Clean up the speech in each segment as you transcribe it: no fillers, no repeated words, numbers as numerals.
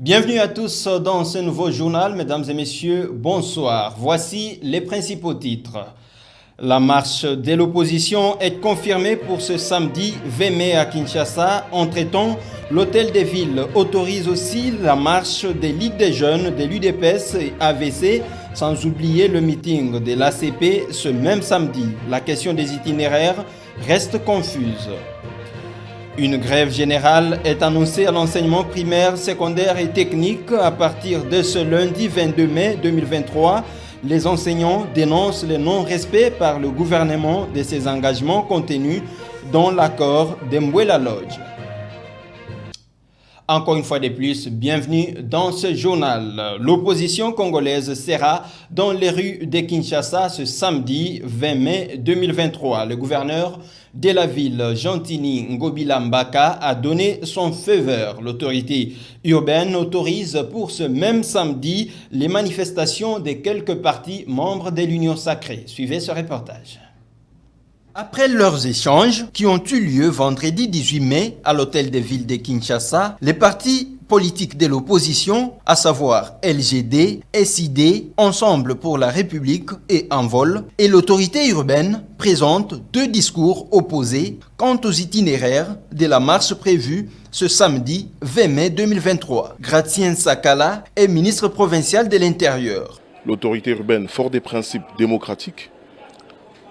Bienvenue à tous dans ce nouveau journal, mesdames et messieurs, bonsoir. Voici les principaux titres. La marche de l'opposition est confirmée pour ce samedi 20 mai à Kinshasa. Entre-temps, l'hôtel des villes autorise aussi la marche des ligues des jeunes de l'UDPS et AVC, sans oublier le meeting de l'ACP ce même samedi. La question des itinéraires reste confuse. Une grève générale est annoncée à l'enseignement primaire, secondaire et technique à partir de ce lundi 22 mai 2023. Les enseignants dénoncent le non-respect par le gouvernement de ses engagements contenus dans l'accord de Mbuela Lodge. Encore une fois de plus, bienvenue dans ce journal. L'opposition congolaise sera dans les rues de Kinshasa ce samedi 20 mai 2023. Le gouverneur de la ville, Jantini Ngobila Mbaka, a donné son feu vert. L'autorité urbaine autorise pour ce même samedi les manifestations de quelques partis membres de l'Union sacrée. Suivez ce reportage. Après leurs échanges qui ont eu lieu vendredi 18 mai à l'hôtel de ville de Kinshasa, les partis politiques de l'opposition, à savoir LGD, SID, Ensemble pour la République et Envol, et l'autorité urbaine présentent deux discours opposés quant aux itinéraires de la marche prévue ce samedi 20 mai 2023. Gratien Sakala est ministre provincial de l'Intérieur. L'autorité urbaine, fort des principes démocratiques,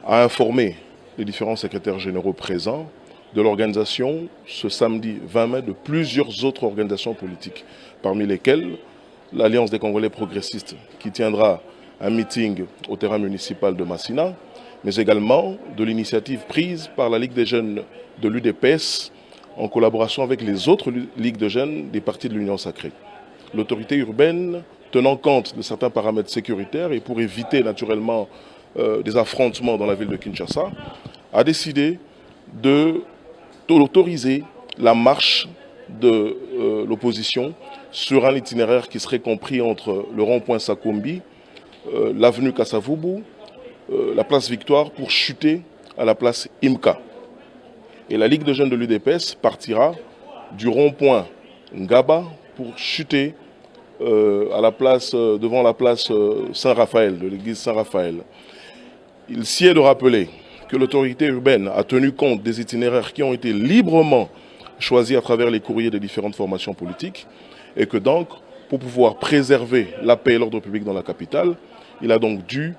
a informé les différents secrétaires généraux présents de l'organisation ce samedi 20 mai de plusieurs autres organisations politiques, parmi lesquelles l'Alliance des Congolais progressistes qui tiendra un meeting au terrain municipal de Massina, mais également de l'initiative prise par la Ligue des jeunes de l'UDPS en collaboration avec les autres ligues de jeunes des partis de l'Union sacrée. L'autorité urbaine, tenant compte de certains paramètres sécuritaires et pour éviter naturellement des affrontements dans la ville de Kinshasa, a décidé d'autoriser la marche de l'opposition sur un itinéraire qui serait compris entre le rond-point Sakombi, l'avenue Kassavubu, la place Victoire pour chuter à la place Imka. Et la Ligue de jeunes de l'UDPS partira du rond-point Ngaba pour chuter à la place, devant la place Saint-Raphaël, de l'église Saint-Raphaël. Il s'y est de rappeler que l'autorité urbaine a tenu compte des itinéraires qui ont été librement choisis à travers les courriers des différentes formations politiques et que donc, pour pouvoir préserver la paix et l'ordre public dans la capitale, il a donc dû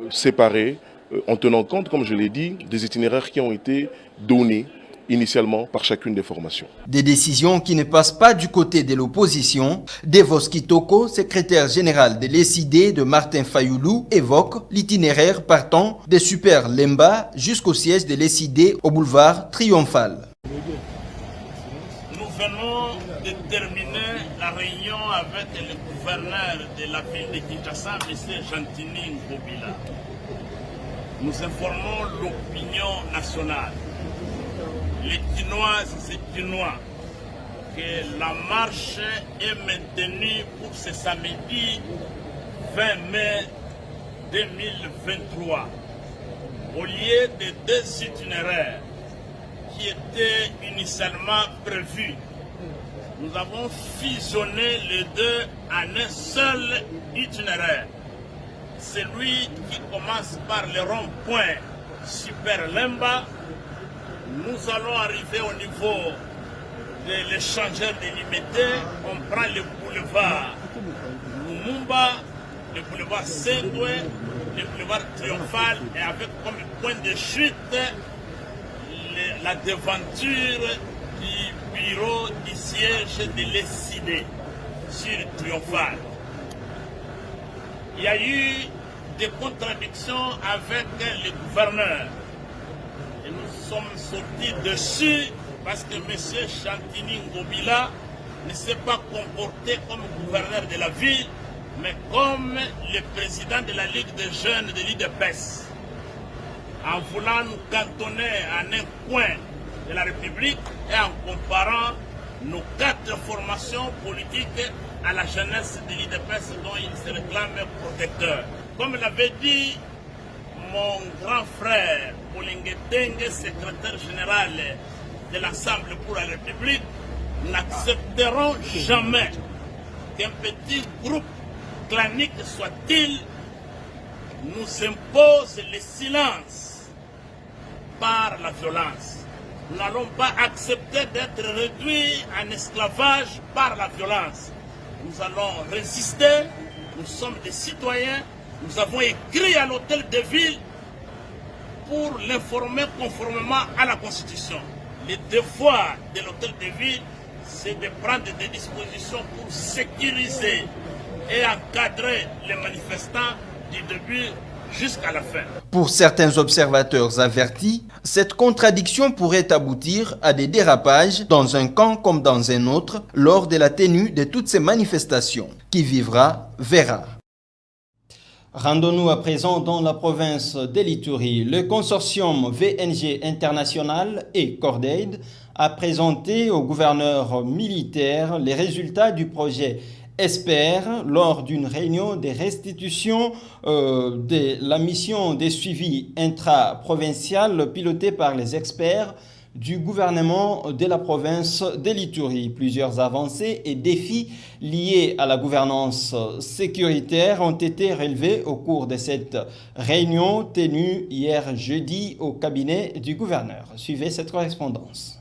séparer, en tenant compte, comme je l'ai dit, des itinéraires qui ont été donnés initialement par chacune des formations. Des décisions qui ne passent pas du côté de l'opposition. Devos Kitoko, secrétaire général de l'SID de Martin Fayoulou, évoque l'itinéraire partant de Super Lemba jusqu'au siège de l'SID au boulevard Triomphal. Nous venons de terminer la réunion avec le gouverneur de la ville de Kinshasa, M. Jantini Ngobila. Nous informons l'opinion nationale, les Kinoises et Kinois, que la marche est maintenue pour ce samedi 20 mai 2023. Au lieu des deux itinéraires qui étaient initialement prévus, nous avons fusionné les deux en un seul itinéraire. Celui qui commence par le rond-point Super Lemba. Nous allons arriver au niveau de l'échangeur délimité. On prend le boulevard Lumumba, le boulevard Sendoué, le boulevard Triomphal et avec comme point de chute la devanture du bureau du siège de l'SID sur Triomphal. Il y a eu des contradictions avec le gouverneur. Et nous sommes sortis dessus parce que M. Jantini Ngobila ne s'est pas comporté comme gouverneur de la ville, mais comme le président de la Ligue des jeunes de l'UDPS. En voulant nous cantonner en un coin de la République et en comparant nos quatre formations politiques à la jeunesse de l'UDPS dont il se réclame protecteur. Comme l'avait dit mon grand frère, Bolinguetenge, secrétaire général de l'Assemblée pour la République, n'accepteront jamais qu'un petit groupe clanique soit-il, nous impose le silence par la violence. Nous n'allons pas accepter d'être réduits en esclavage par la violence. Nous allons résister, nous sommes des citoyens, nous avons écrit à l'hôtel de ville pour l'informer conformément à la Constitution. Le devoir de l'hôtel de ville, c'est de prendre des dispositions pour sécuriser et encadrer les manifestants du début jusqu'à la fin. Pour certains observateurs avertis, cette contradiction pourrait aboutir à des dérapages dans un camp comme dans un autre lors de la tenue de toutes ces manifestations. Qui vivra, verra. Rendons-nous à présent dans la province de l'Ituri. Le consortium VNG International et Cordaid a présenté au gouverneur militaire les résultats du projet ESPER lors d'une réunion de restitution de la mission de suivi intra-provincial pilotée par les experts du gouvernement de la province de l'Ituri. Plusieurs avancées et défis liés à la gouvernance sécuritaire ont été relevés au cours de cette réunion tenue hier jeudi au cabinet du gouverneur. Suivez cette correspondance.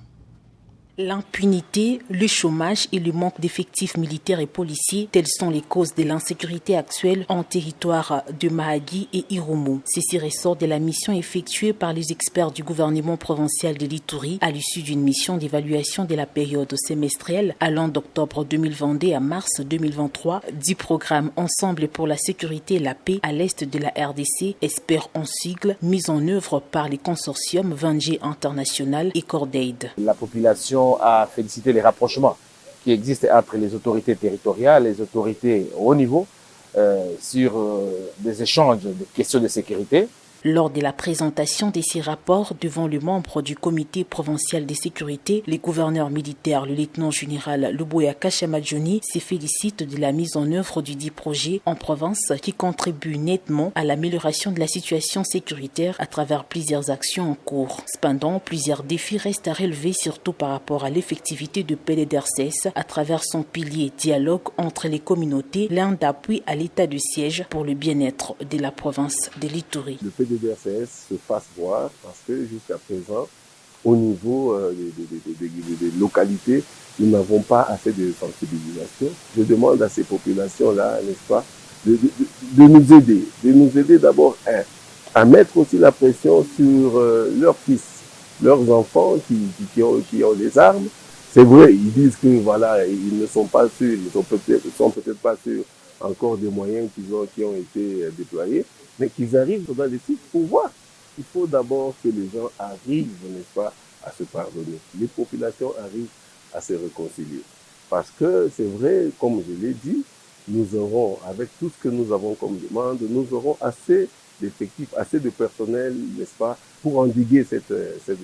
L'impunité, le chômage et le manque d'effectifs militaires et policiers, telles sont les causes de l'insécurité actuelle en territoire de Mahagi et Irumu. Ceci ressort de la mission effectuée par les experts du gouvernement provincial de l'Ituri à l'issue d'une mission d'évaluation de la période semestrielle allant d'octobre 2022 à mars 2023 du programme Ensemble pour la sécurité et la paix à l'est de la RDC, ESPER en sigle, mise en œuvre par les consortiums VNG International et Cordaid. La population a félicité les rapprochements qui existent entre les autorités territoriales et les autorités au niveau sur des échanges de questions de sécurité. Lors de la présentation de ces rapports devant le membre du comité provincial de sécurité, les gouverneurs militaires, le lieutenant-général Luboya Kashamadjoni, se félicite de la mise en œuvre du dit projet en province qui contribue nettement à l'amélioration de la situation sécuritaire à travers plusieurs actions en cours. Cependant, plusieurs défis restent à relever, surtout par rapport à l'effectivité de PDDRCS à travers son pilier dialogue entre les communautés, l'un d'appui à l'état de siège pour le bien-être de la province de l'Ituri. Le PDDRCS se fasse voir parce que jusqu'à présent, au niveau des localités, nous n'avons pas assez de sensibilisation. Je demande à ces populations-là, n'est-ce pas, de nous aider d'abord à mettre aussi la pression sur leurs fils, leurs enfants qui ont des armes. C'est vrai, ils disent que voilà, ils ne sont pas sûrs, ils sont peut-être pas sûrs encore des moyens qui ont été déployés, mais qu'ils arrivent dans les sites pour voir. Il faut d'abord que les gens arrivent, n'est-ce pas, à se pardonner. Les populations arrivent à se réconcilier. Parce que c'est vrai, comme je l'ai dit, nous aurons, avec tout ce que nous avons comme demande, nous aurons assez d'effectifs, assez de personnel, n'est-ce pas, pour endiguer cette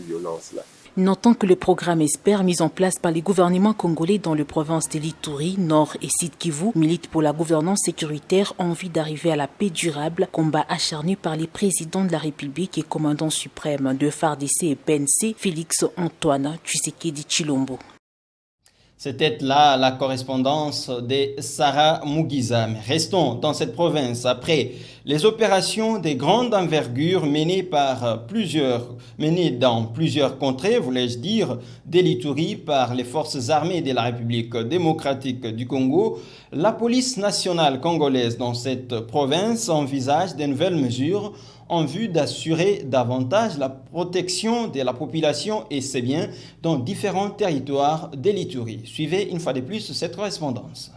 violence-là. Notons que le programme ESPER mis en place par les gouvernements congolais dans les provinces de l'Ituri, Nord et Sud Kivu milite pour la gouvernance sécuritaire en vue d'arriver à la paix durable, combat acharné par les présidents de la République et commandant suprême de FARDC et PNC, Félix Antoine Tshisekedi Tshilombo. C'était là la correspondance de Sarah Mugiza. Mais restons dans cette province. Après les opérations de grande envergure menées dans plusieurs contrées, voulais-je dire, de l'Ituri par les forces armées de la République démocratique du Congo, la police nationale congolaise dans cette province envisage de nouvelles mesures en vue d'assurer davantage la protection de la population et ses biens dans différents territoires de l'Ituri. Suivez une fois de plus cette correspondance.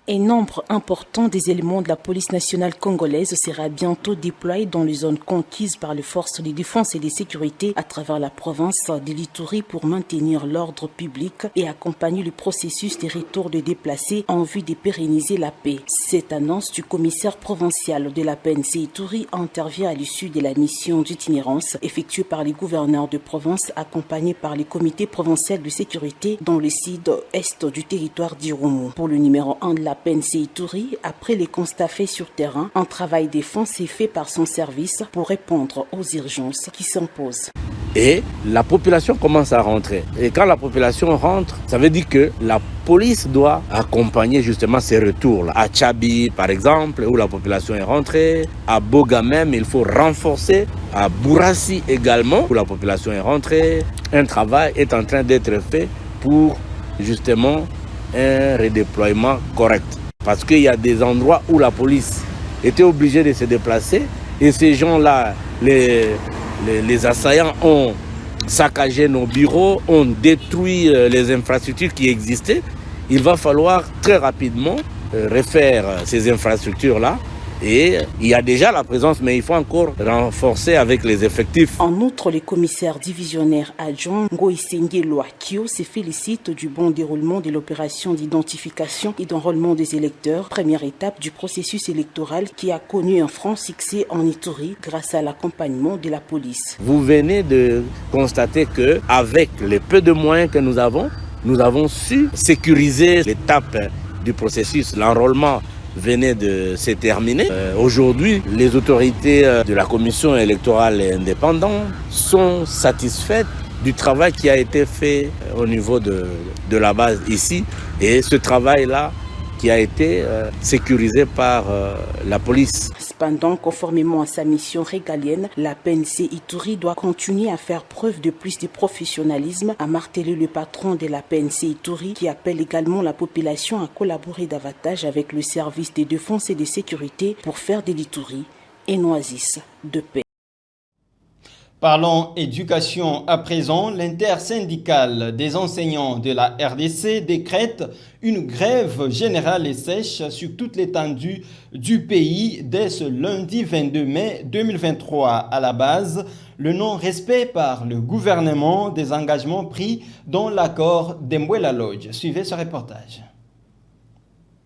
Un nombre important des éléments de la police nationale congolaise sera bientôt déployé dans les zones conquises par les forces de défense et de sécurité à travers la province de l'Ituri pour maintenir l'ordre public et accompagner le processus des retours de déplacés en vue de pérenniser la paix. Cette annonce du commissaire provincial de la PNC Ituri intervient à l'issue de la mission d'itinérance effectuée par les gouverneurs de province accompagnés par les comités provinciaux de sécurité dans le sud-est du territoire d'Irumu. Pour le numéro 1 de la PNC Ituri, après les constats faits sur terrain, un travail défense est fait par son service pour répondre aux urgences qui s'imposent. et la population commence à rentrer. Et quand la population rentre, ça veut dire que la police doit accompagner justement ces retours-là. À Tchabi, par exemple, où la population est rentrée. À Boga même, il faut renforcer. À Bourassi également, où la population est rentrée. Un travail est en train d'être fait pour justement un redéploiement correct. Parce qu'il y a des endroits où la police était obligée de se déplacer et ces gens-là, les assaillants ont saccagé nos bureaux, ont détruit les infrastructures qui existaient. Il va falloir très rapidement refaire ces infrastructures-là. Et il y a déjà la présence, mais il faut encore renforcer avec les effectifs. En outre, le commissaire divisionnaire adjoint Ngoïsengue Loakio se félicite du bon déroulement de l'opération d'identification et d'enrôlement des électeurs, première étape du processus électoral qui a connu un franc succès en Ituri grâce à l'accompagnement de la police. Vous venez de constater qu'avec les peu de moyens que nous avons su sécuriser l'étape du processus, l'enrôlement venait de se terminer. Aujourd'hui, les autorités de la commission électorale indépendante sont satisfaites du travail qui a été fait au niveau de la base ici. Et ce travail-là qui a été sécurisé par la police. Cependant, conformément à sa mission régalienne, la PNC Ituri doit continuer à faire preuve de plus de professionnalisme, a martelé le patron de la PNC Ituri, qui appelle également la population à collaborer davantage avec le service de défense et de sécurité pour faire de l'Ituri un oasis de paix. Parlons éducation à présent. L'intersyndicale des enseignants de la RDC décrète une grève générale et sèche sur toute l'étendue du pays dès ce lundi 22 mai 2023. À la base, le non-respect par le gouvernement des engagements pris dans l'accord d'Embouela Lodge. Suivez ce reportage.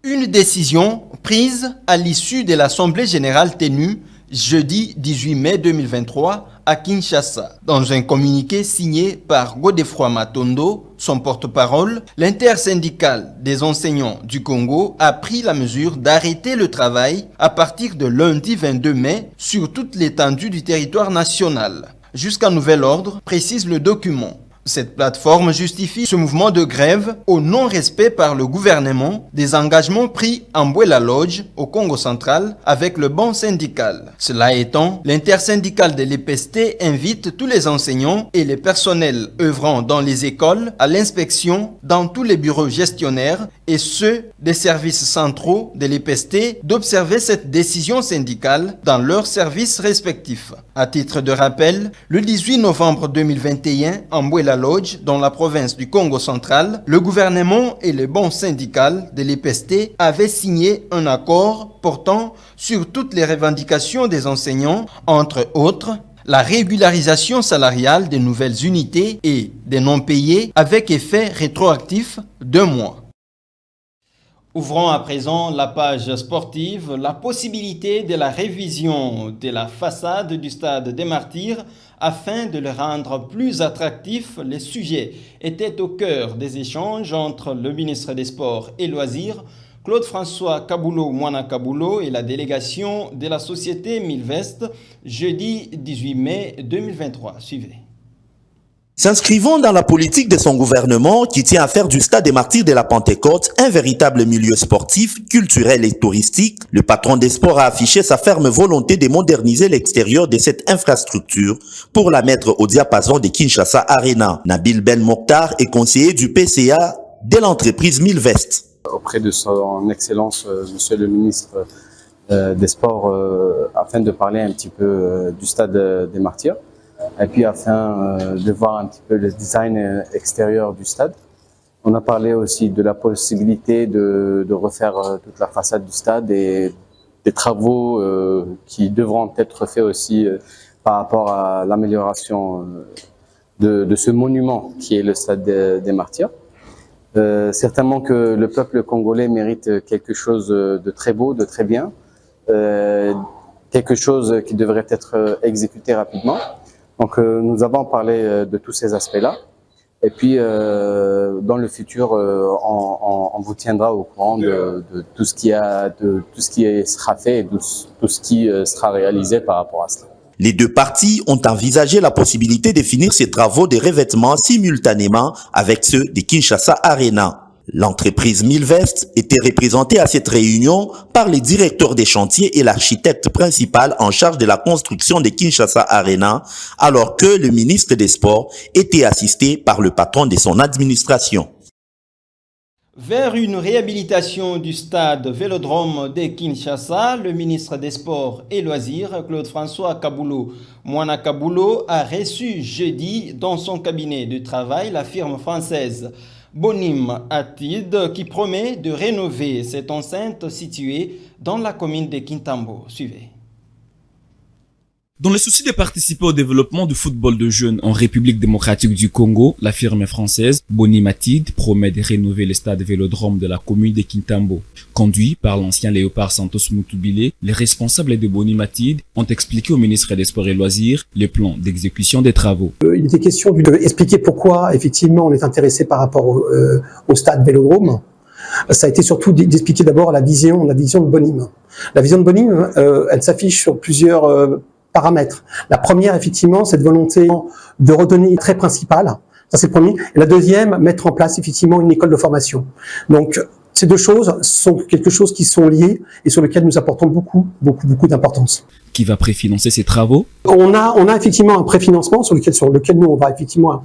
Une décision prise à l'issue de l'Assemblée générale tenue jeudi 18 mai 2023 à Kinshasa. Dans un communiqué signé par Godefroy Matondo, son porte-parole, l'intersyndicale des enseignants du Congo a pris la mesure d'arrêter le travail à partir de lundi 22 mai sur toute l'étendue du territoire national. Jusqu'à nouvel ordre, précise le document. Cette plateforme justifie ce mouvement de grève au non-respect par le gouvernement des engagements pris en Mbouela Lodge au Congo central avec le banc syndical. Cela étant, l'intersyndicale de l'EPST invite tous les enseignants et les personnels œuvrant dans les écoles à l'inspection dans tous les bureaux gestionnaires et ceux des services centraux de l'EPST d'observer cette décision syndicale dans leurs services respectifs. À titre de rappel, le 18 novembre 2021, en Mbouela Lodge, dans la province du Congo central, le gouvernement et le banc syndical de l'EPST avaient signé un accord portant sur toutes les revendications des enseignants, entre autres la régularisation salariale des nouvelles unités et des non-payés avec effet rétroactif d'1 mois. Ouvrons à présent la page sportive. La possibilité de la révision de la façade du stade des Martyrs afin de le rendre plus attractif. Les sujets étaient au cœur des échanges entre le ministre des Sports et Loisirs, Claude-François Kabulo-Mwana Kabulo et la délégation de la société Milvest, jeudi 18 mai 2023. Suivez. S'inscrivant dans la politique de son gouvernement qui tient à faire du stade des Martyrs de la Pentecôte un véritable milieu sportif, culturel et touristique, le patron des sports a affiché sa ferme volonté de moderniser l'extérieur de cette infrastructure pour la mettre au diapason de Kinshasa Arena. Nabil Ben Mokhtar est conseiller du PCA de l'entreprise Milvest. Auprès de son Excellence, Monsieur le ministre des Sports, afin de parler un petit peu du stade des Martyrs. Et puis afin de voir un petit peu le design extérieur du stade. On a parlé aussi de la possibilité de refaire toute la façade du stade et des travaux qui devront être faits aussi par rapport à l'amélioration de ce monument qui est le stade des Martyrs. Certainement que le peuple congolais mérite quelque chose de très beau, de très bien, quelque chose qui devrait être exécuté rapidement. Donc nous avons parlé de tous ces aspects-là et puis dans le futur on vous tiendra au courant de tout ce qui sera fait et de tout ce qui sera réalisé par rapport à cela. Les deux parties ont envisagé la possibilité de finir ces travaux de revêtement simultanément avec ceux de Kinshasa Arena. L'entreprise Milvest était représentée à cette réunion par les directeurs des chantiers et l'architecte principal en charge de la construction de Kinshasa Arena, alors que le ministre des Sports était assisté par le patron de son administration. Vers une réhabilitation du stade Vélodrome de Kinshasa, le ministre des Sports et Loisirs, Claude-François Kaboulou Mwana Kaboulou, a reçu jeudi dans son cabinet de travail la firme française Bonim Atid qui promet de rénover cette enceinte située dans la commune de Kintambo. Suivez. Dans le souci de participer au développement du football de jeunes en République démocratique du Congo, la firme française Bonimatid promet de rénover le stade Vélodrome de la commune de Kintambo. Conduit par l'ancien Léopard Santos Moutoubile, les responsables de Bonimatid ont expliqué au ministre des Sports et Loisirs les plans d'exécution des travaux. Il était question d'expliquer pourquoi effectivement on est intéressé par rapport au stade Vélodrome. Ça a été surtout d'expliquer d'abord la vision de Bonim. La vision de Bonim, elle s'affiche sur plusieurs paramètres. La première, effectivement, cette volonté de redonner très principale. Ça, c'est le premier. Et la deuxième, mettre en place, effectivement, une école de formation. Donc, ces deux choses sont quelque chose qui sont liées et sur lesquelles nous apportons beaucoup d'importance. Qui va préfinancer ces travaux? On a effectivement un préfinancement sur lequel nous, on va effectivement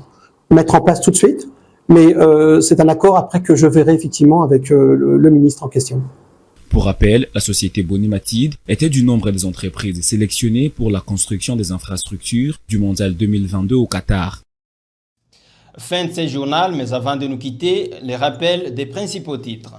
mettre en place tout de suite. Mais c'est un accord après que je verrai effectivement avec le ministre en question. Pour rappel, la société Bonimatid était du nombre des entreprises sélectionnées pour la construction des infrastructures du Mondial 2022 au Qatar. Fin de ce journal, mais avant de nous quitter, les rappels des principaux titres.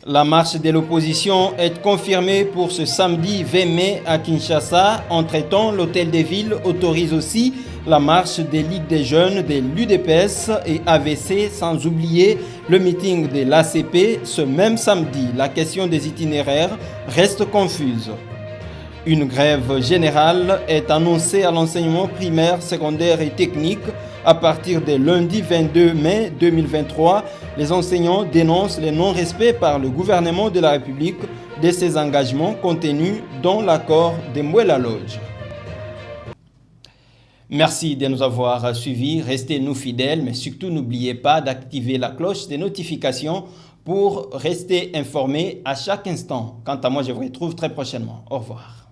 La marche de l'opposition est confirmée pour ce samedi 20 mai à Kinshasa. Entre-temps, l'hôtel de ville autorise aussi la marche des ligues des jeunes de l'UDPS et AVC, sans oublier le meeting de l'ACP ce même samedi. La question des itinéraires reste confuse. Une grève générale est annoncée à l'enseignement primaire, secondaire et technique à partir de lundi 22 mai 2023. Les enseignants dénoncent le non-respect par le gouvernement de la République de ses engagements contenus dans l'accord de Mouela Lodge. Merci de nous avoir suivis, restez-nous fidèles, mais surtout n'oubliez pas d'activer la cloche des notifications pour rester informés à chaque instant. Quant à moi, je vous retrouve très prochainement. Au revoir.